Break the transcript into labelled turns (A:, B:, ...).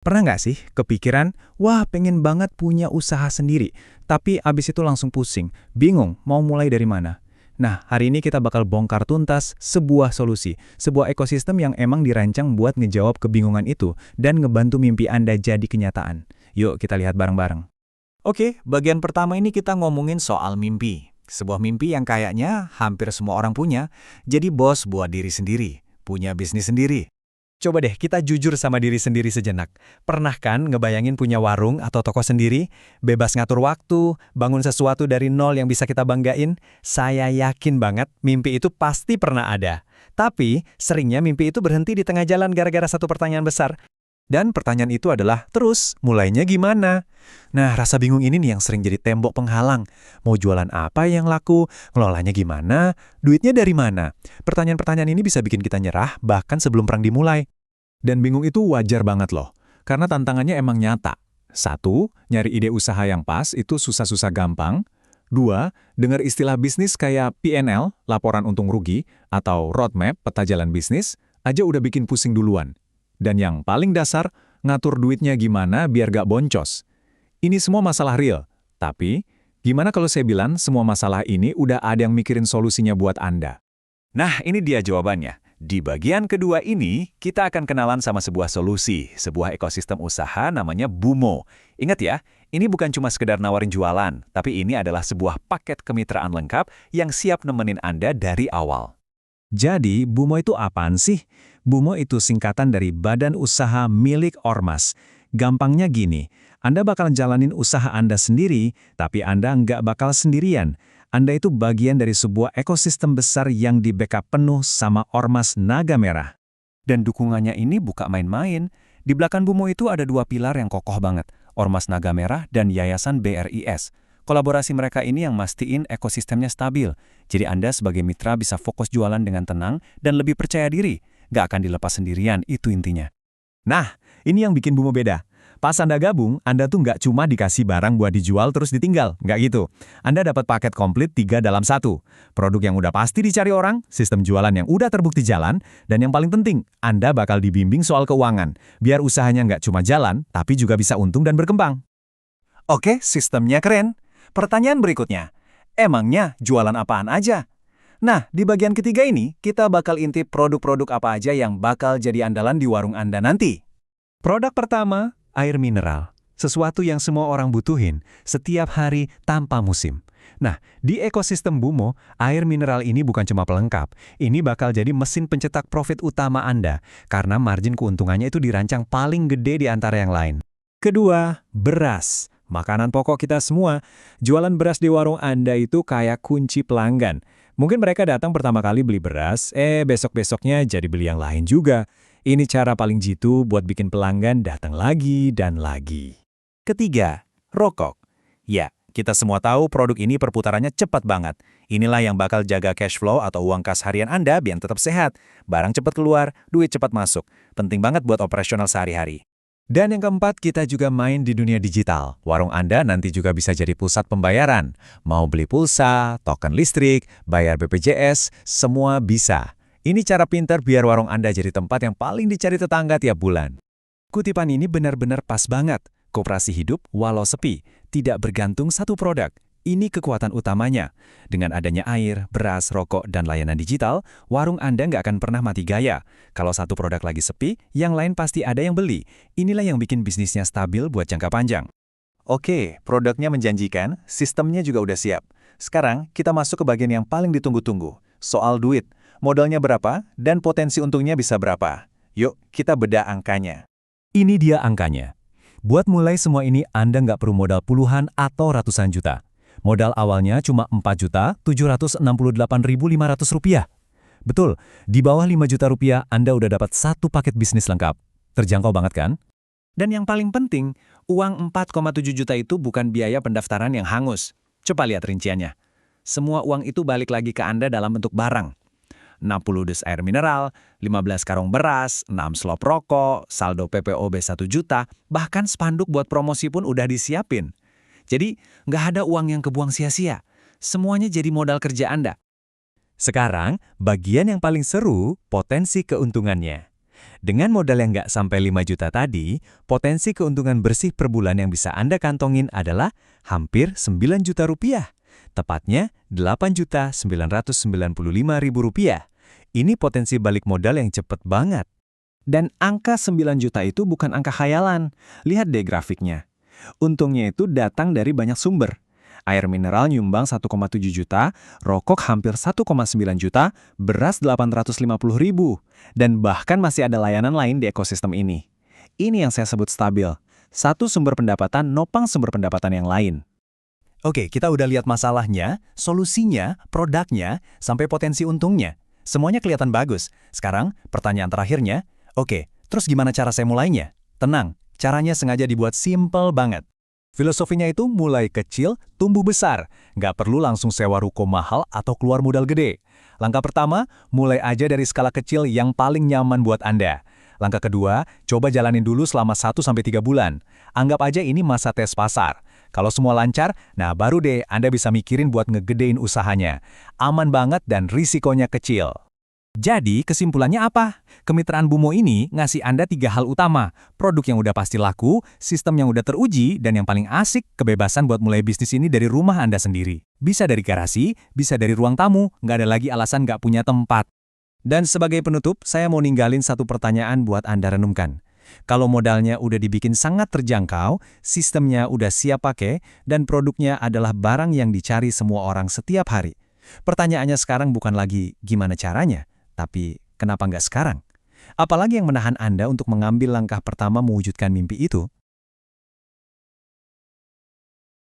A: Pernah nggak sih kepikiran, wah pengen banget punya usaha sendiri, tapi abis itu langsung pusing, bingung mau mulai dari mana? Nah, hari ini kita bakal bongkar tuntas sebuah solusi, sebuah ekosistem yang emang dirancang buat ngejawab kebingungan itu dan ngebantu mimpi Anda jadi kenyataan. Yuk kita lihat bareng-bareng.
B: Oke, bagian pertama ini kita ngomongin soal mimpi. Sebuah mimpi yang kayaknya hampir semua orang punya, jadi bos buat diri sendiri, punya bisnis sendiri.
C: Coba deh kita jujur sama diri sendiri sejenak. Pernah kan ngebayangin punya warung atau toko sendiri? Bebas ngatur waktu, bangun sesuatu dari nol yang bisa kita banggain? Saya yakin banget mimpi itu pasti pernah ada. Tapi seringnya mimpi itu berhenti di tengah jalan gara-gara satu pertanyaan besar. Dan pertanyaan itu adalah, terus mulainya gimana? Nah, rasa bingung ini nih yang sering jadi tembok penghalang. Mau jualan apa yang laku? Ngelolanya gimana? Duitnya dari mana? Pertanyaan-pertanyaan ini bisa bikin kita nyerah bahkan sebelum perang dimulai.
A: Dan bingung itu wajar banget loh, karena tantangannya emang nyata. Satu, nyari ide usaha yang pas itu susah-susah gampang. Dua, dengar istilah bisnis kayak P&L, laporan untung rugi, atau roadmap, peta jalan bisnis, aja udah bikin pusing duluan. Dan yang paling dasar, ngatur duitnya gimana biar gak boncos. Ini semua masalah real. Tapi, gimana kalau saya bilang semua masalah ini udah ada yang mikirin solusinya buat Anda?
B: Nah, ini dia jawabannya. Di bagian kedua ini, kita akan kenalan sama sebuah solusi, sebuah ekosistem usaha namanya Bumo. Ingat ya, ini bukan cuma sekedar nawarin jualan, tapi ini adalah sebuah paket kemitraan lengkap yang siap nemenin Anda dari awal.
C: Jadi, Bumo itu apaan sih? Bumo itu singkatan dari Badan Usaha Milik Ormas. Gampangnya gini, Anda bakal jalanin usaha Anda sendiri, tapi Anda nggak bakal sendirian. Anda itu bagian dari sebuah ekosistem besar yang di-backup penuh sama Ormas Naga Merah.
B: Dan dukungannya ini bukan main-main. Di belakang Bumo itu ada dua pilar yang kokoh banget, Ormas Naga Merah dan Yayasan BRIS. Kolaborasi mereka ini yang mastiin ekosistemnya stabil. Jadi Anda sebagai mitra bisa fokus jualan dengan tenang dan lebih percaya diri. Nggak akan dilepas sendirian, itu intinya.
C: Nah, ini yang bikin Bumo beda. Pas Anda gabung, Anda tuh nggak cuma dikasih barang buat dijual terus ditinggal. Nggak gitu. Anda dapat paket komplit 3 dalam 1. Produk yang udah pasti dicari orang, sistem jualan yang udah terbukti jalan, dan yang paling penting, Anda bakal dibimbing soal keuangan. Biar usahanya nggak cuma jalan, tapi juga bisa untung dan berkembang.
B: Oke, sistemnya keren. Pertanyaan berikutnya, emangnya jualan apaan aja? Nah, di bagian ketiga ini, kita bakal intip produk-produk apa aja yang bakal jadi andalan di warung Anda nanti.
C: Produk pertama, air mineral. Sesuatu yang semua orang butuhin, setiap hari tanpa musim. Nah, di ekosistem Bumo, air mineral ini bukan cuma pelengkap. Ini bakal jadi mesin pencetak profit utama Anda, karena margin keuntungannya itu dirancang paling gede di antara yang lain. Kedua, beras. Makanan pokok kita semua. Jualan beras di warung Anda itu kayak kunci pelanggan. Mungkin mereka datang pertama kali beli beras, besok-besoknya jadi beli yang lain juga. Ini cara paling jitu buat bikin pelanggan datang lagi dan lagi.
B: Ketiga, rokok. Ya, kita semua tahu produk ini perputarannya cepat banget. Inilah yang bakal jaga cash flow atau uang kas harian Anda biar tetap sehat. Barang cepat keluar, duit cepat masuk. Penting banget buat operasional sehari-hari.
C: Dan yang keempat, kita juga main di dunia digital. Warung Anda nanti juga bisa jadi pusat pembayaran. Mau beli pulsa, token listrik, bayar BPJS, semua bisa. Ini cara pintar biar warung Anda jadi tempat yang paling dicari tetangga tiap bulan. Kutipan ini benar-benar pas banget. Koperasi hidup walau sepi, tidak bergantung satu produk. Ini kekuatan utamanya. Dengan adanya air, beras, rokok, dan layanan digital, warung Anda nggak akan pernah mati gaya. Kalau satu produk lagi sepi, yang lain pasti ada yang beli. Inilah yang bikin bisnisnya stabil buat jangka panjang.
B: Oke, produknya menjanjikan, sistemnya juga udah siap. Sekarang, kita masuk ke bagian yang paling ditunggu-tunggu. Soal duit, modalnya berapa, dan potensi untungnya bisa berapa. Yuk, kita bedah angkanya.
C: Ini dia angkanya. Buat mulai semua ini, Anda nggak perlu modal puluhan atau ratusan juta. Modal awalnya cuma Rp4.768.500. Betul, di bawah Rp5 juta Anda udah dapat satu paket bisnis lengkap. Terjangkau banget kan?
B: Dan yang paling penting, uang 4,7 juta itu bukan biaya pendaftaran yang hangus. Coba lihat rinciannya. Semua uang itu balik lagi ke Anda dalam bentuk barang. 60 dus air mineral, 15 karung beras, 6 slop rokok, saldo PPOB 1 juta, bahkan spanduk buat promosi pun udah disiapin. Jadi, nggak ada uang yang kebuang sia-sia. Semuanya jadi modal kerja Anda.
C: Sekarang, bagian yang paling seru, potensi keuntungannya. Dengan modal yang nggak sampai 5 juta tadi, potensi keuntungan bersih per bulan yang bisa Anda kantongin adalah hampir 9 juta rupiah. Tepatnya 8.995.000 rupiah. Ini potensi balik modal yang cepet banget.
B: Dan angka 9 juta itu bukan angka khayalan. Lihat deh grafiknya. Untungnya itu datang dari banyak sumber. Air mineral nyumbang 1,7 juta, rokok hampir 1,9 juta, beras 850.000, dan bahkan masih ada layanan lain di ekosistem ini. Ini yang saya sebut stabil. Satu sumber pendapatan nopang sumber pendapatan yang lain.
C: Oke, kita udah lihat masalahnya, solusinya, produknya, sampai potensi untungnya. Semuanya kelihatan bagus. Sekarang, pertanyaan terakhirnya, oke, terus gimana cara saya mulainya? Tenang, caranya sengaja dibuat simple banget. Filosofinya itu mulai kecil, tumbuh besar. Nggak perlu langsung sewa ruko mahal atau keluar modal gede. Langkah pertama, mulai aja dari skala kecil yang paling nyaman buat Anda. Langkah kedua, coba jalanin dulu selama 1-3 bulan. Anggap aja ini masa tes pasar. Kalau semua lancar, nah baru deh Anda bisa mikirin buat ngegedein usahanya. Aman banget dan risikonya kecil. Jadi, kesimpulannya apa? Kemitraan Bumo ini ngasih Anda 3 hal utama. Produk yang udah pasti laku, sistem yang udah teruji, dan yang paling asik, kebebasan buat mulai bisnis ini dari rumah Anda sendiri. Bisa dari garasi, bisa dari ruang tamu, nggak ada lagi alasan nggak punya tempat. Dan sebagai penutup, saya mau ninggalin satu pertanyaan buat Anda renungkan. Kalau modalnya udah dibikin sangat terjangkau, sistemnya udah siap pakai, dan produknya adalah barang yang dicari semua orang setiap hari. Pertanyaannya sekarang bukan lagi gimana caranya, tapi kenapa nggak sekarang? Apalagi yang menahan Anda untuk mengambil langkah pertama mewujudkan mimpi itu?